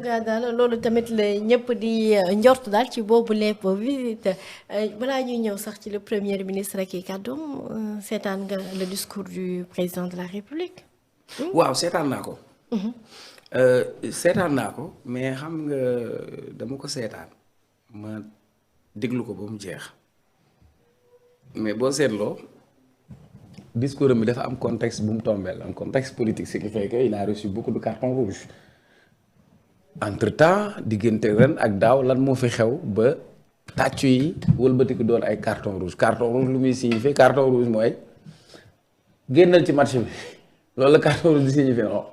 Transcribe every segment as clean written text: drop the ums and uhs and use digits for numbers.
nga daal loolu tamit la ñëpp di njort daal ci boobu lépp visite balaa ñuy ñëw sax ci le premier ministre ak i kàddoom seetaan nga le discours du président de la République. waaw seetaan naa ko. seetaan naa ko mais xam nga dama ko seetaan ma déglu ko ba mu jeex mais boo seetloo discours am bi dafa am contexte bu mu tombeel am contexte politique ce qui fait que il a reçu beaucoup de cartons rouges. entre temps diggante ren ak daaw lan moo fi xew ba tàccu yi wëlbatiku doon ay carton rouge lu muy signifier carton rouge mooy génnal ci match bi loolu la carton rouge di signifier non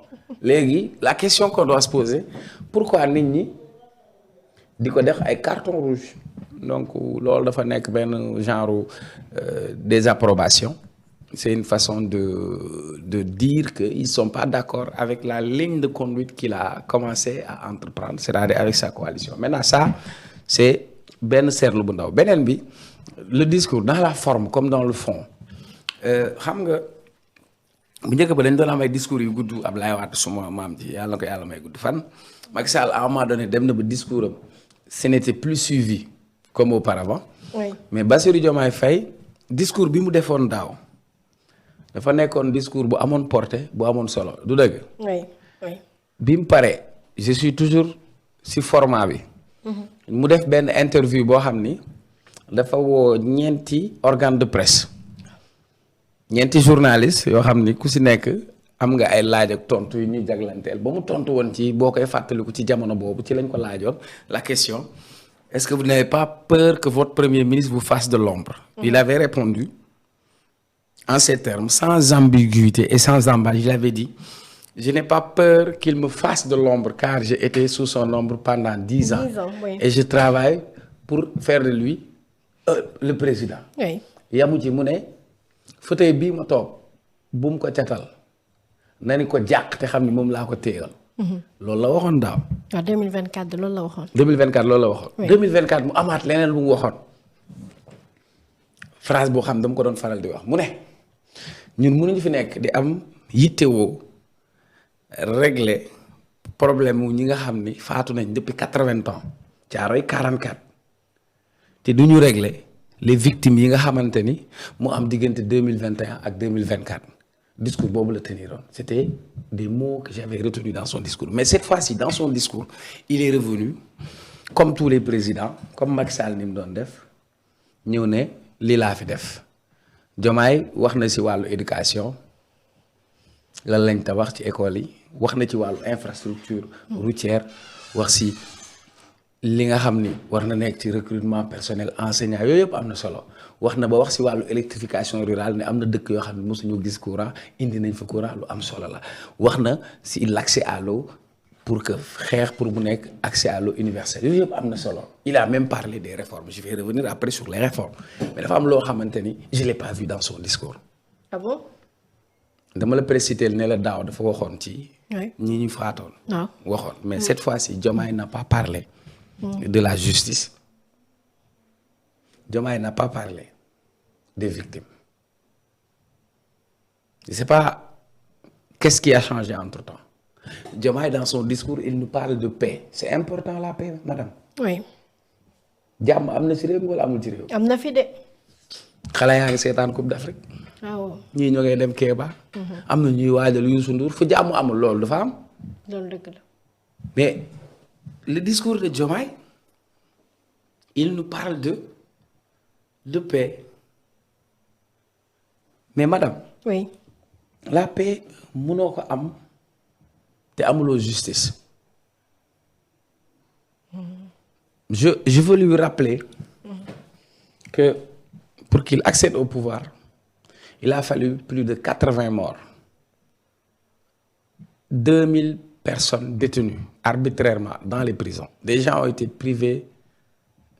léegi la question qu'on doit se poser pourquoi nit ñi di ko def ay carton rouge donc loolu dafa nekk benn genre désapprobation c'est une façon de dire que ils sont pas d'accord avec la ligne de conduite qu'il a commencé à entreprendre c'est-à-dire avec sa coalition maintenant ça c'est benn seetlu bu ndaw beneen bi le discours dans la forme comme dans le fond xam nga bu njëkk ba dañ doon am ay discours yu gudd Ablaye Wade suma maam ji yàlla na ko yàlla may gudd fan Macky Sall à un moment donné dem na ba discours am ce n'était plus suivi comme auparavant oui. mais Bassirou Diomaye Faye discours bi mu defoon daaw dafa nekkoon discours bu amoon portée bu amoon solo du dëgg. oui oui. bi mu paree je suis toujours ci format bi. mu def benn interview boo xam ni dafa woo ñeenti organe de presse ñeenti journaliste yoo xam ni ku ci nekk am nga ay laaj ak tontu yu ñuy jaglanteel ba mu tontu woon ci boo koy fàttaliku ci jamono boobu ci lañ ko laajoon la question est-ce que vous n'avez pas peur que votre premier ministre vous fasse de l'ombre. Il avait répondu en ces termes, sans ambiguïté et sans embâche, il avait dit je n'ai pas peur qu'il me fasse de l'ombre car j'ai été sous son ombre pendant 10 ans. 10 ans, oui. Et je travaille pour faire de lui le président. oui. yamu ci mu ne fauteuil bii ma toog bu mu ko catal na ni ko jàq te xam ni moom laa ko téyal. loolu la waxoon daaw. waaw 2024 loolu la waxoon. 2024 loolu la waxoon. Oui. 2024 mu amaat leneen lu mu waxoon phrase boo xam dama ko doon faral di wax mu ne. ñun mënuñu fi nekk di am yittewoo régler problème wu ñi nga xam ni faatu nañ depuis 80 ans Caaroy 44 te du ñu régler les victimes yi nga xamante ni mu am diggante 2021 ak 2024 discours boobu la teniroon c'était des mots que j'avais retenus dans son discours mais cette fois-ci dans son discours il est revenu comme tous les présidents comme Macky Sall ni mu doon def ñëw ne lii laa fi def. Diomaye wax na ci wàllu éducation lan lañ tabax ci école yi wax na ci wàllu infrastructure routière wax ci li nga xam ni war na nekk ci recrutement personnel enseignant yooyu yëpp am na solo wax na ba wax ci wàllu électrification rurale ne am na dëkk yoo xam ne mosuñu gis courant indi nañ fa courant lu am solo la wax na ci l'accès à l'eau pour que xeex pour mu nekk accès à l'eau universelle yooyu yëpp am na solo il a même parlé des réformes je vais revenir après sur les réformes mais dafa am loo xamante ni je l'ai pas vu dans son discours. ah bon. dama la préciter ne la daaw dafa waxoon ci. oui. ñi ñu faatoon. waaw. waxoon mais cette fois-ci Diomaye n'a pas parlé. de la justice. Diomaye n'a pas parlé des victimes. Je sais pas qu'est-ce qui a changé entre-temps. Diomaye dans son discours il nous parle de paix c'est important la paix madame. oui. jàmm am na ci réew mi wala amul ci réew. am na fi de. xale yaa ngi seetaan Coupe d'Afrique. waaw. ñii ñoo ngay dem Kéba. am na ñuy waajal Youssou Ndour fu jàmm amul loolu dafa am. loolu dëgg la. mais le discours de Diomaye il nous parle de paix mais madame. oui. la paix mënoo ko am. te amuloo justice je veux lui rappeler que pour qu'il accède au pouvoir il a fallu plus de 80 morts 2000 personnes détenues arbitrairement dans les prisons des gens ont été privés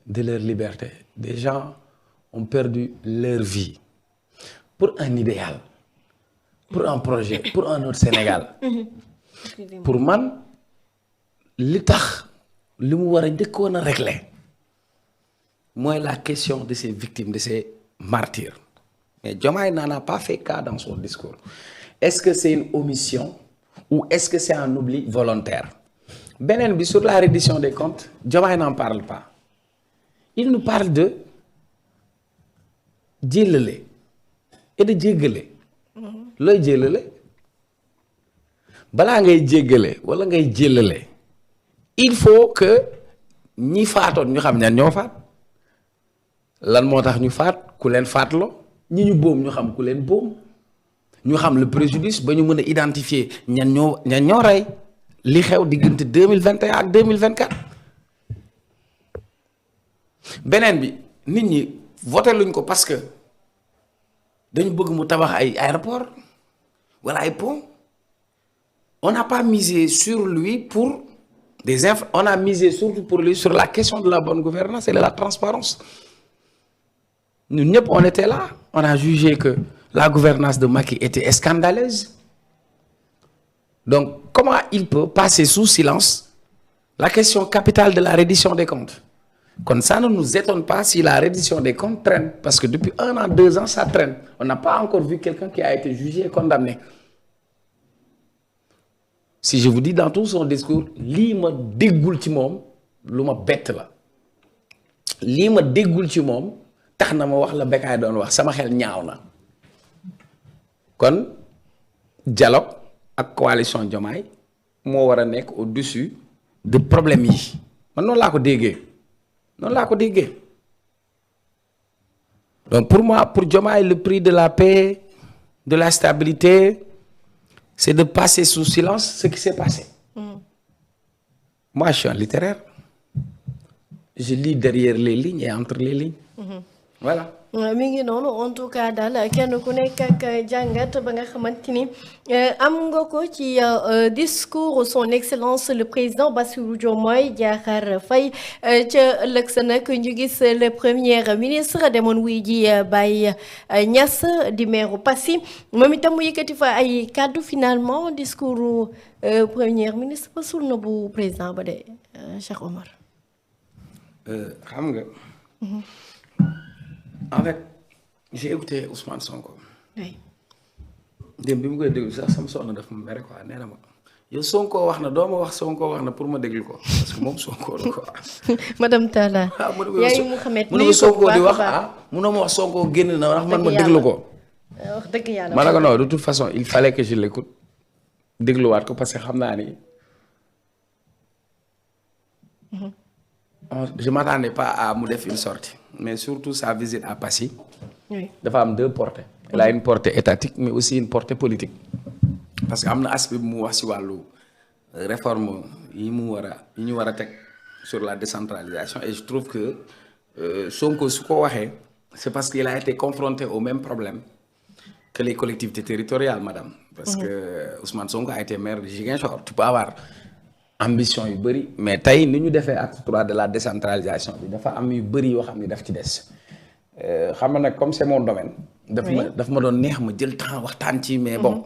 de leur liberté des gens ont perdu leur vie pour un idéal pour un projet pour un autre Sénégal pour man li tax li mu war a njëkkoon a régler mooy la question de ces victimes de ces martyrs mais Diomaye n'en a pas fait cas dans son discours est-ce que c'est une omission ou est-ce que c'est un oubli volontaire beneen bi sur la reddition des comptes Diomaye n'en parle pas il nous parle de jéllale et de jéggale looy jéllale balaa ngay jéggale wala ngay jéllale il faut que ñi faatoon ñu xam ñan ñoo faat lan moo tax ñu faat ku leen faatloo ñi ñu boom ñu xam ku leen boom ñu xam le préjudice ba ñu mën a identifier ñan ñoo rey li xew diggante 2021 ak 2024 beneen bi nit ñi voté luñ ko parce que dañu bëgg mu tabax ay aéroport wala ay pont on n'a pas misé sur lui pour on a misé surtout pour lui sur la question de la bonne gouvernance et de la transparence ñun ñëpp on était là on a jugé que la gouvernance de Macky était scandaleuse donc comment il peut passer sous silence la question capitale de la reddition des comptes kon ça ne nous étonne pas si la reddition des comptes traîne parce que depuis 1 an 2 ans ça traîne on n'a pas encore vu quelqu'un qui a été jugé et condamné si je vous dis dans tout son discours lii ma déggul ci moom lu ma bett la lii ma déggul ci moom tax na ma wax la Bécaye doon wax sama xel ñaaw na kon dialogue ak coalition Diomaye moo war a nekk au-dessus de problème yi man noonu laa ko déggee donc pour moi pour Diomaye le prix de la paix de la stabilité c'est de passer sous silence ce qui s'est passé moi je suis un littéraire je lis derrière les lignes et entre les lignes voilà mi ngi noonu en tout cas daal kenn ku nekk ak jàngat ba nga xamante ni am nga ko ci discours son excellence le président Bassirou Diomaye Diakhar Faye ca ëllëg sa nag ñu gis le premier ministre demoon wuy ji Baye Niass di maire Passy moom itam mu yëkkati fa ay kàddu finalement discours premier ministre ba sul na bu président ba de Cheikh Omar. xam nga. En fait, j'ai écouté Ousmane Sonko. Oui. démb bi mu koy déglu sax sama soxna daf ma mere quoi nee na ma yow Sonko wax na doo ma wax Sonko wax na pour ma déglu ko parce que moom Sonko la quoi. madame Talla. yaayu Mouhamed nuyu ko Sonko di wax munoo ma wax Sonko génn na ndax man ma déglu ko. wax dëgg yàlla ma ne ko non de toute façon il fallait que je l'écoute dégluwaat ko parce que xam naa ni. Je m'attendais pas à mu def une sortie mais surtout sa visite à Passy. oui dafa am 2 portées. Elle a une portée étatique mais aussi une portée politique. parce que am na aspect bu mu wax ci wàllu réforme yi ñu war a teg sur la décentralisation et je trouve que Sonko su ko waxee c'est parce qu'il a été confronté au même problème que les collectivités territoriales madame. parce que Ousmane Sonko a été maire de Ziguinchor. Tu peux avoir ambition yu bëri mais tey ni ñu defee acte 3 de la décentralisation bi dafa am yu bëri yoo xam ni daf ci des xam nga nag comme c'est mon domaine. daf ma doon neex ma jël temps waxtaan ci mais bon.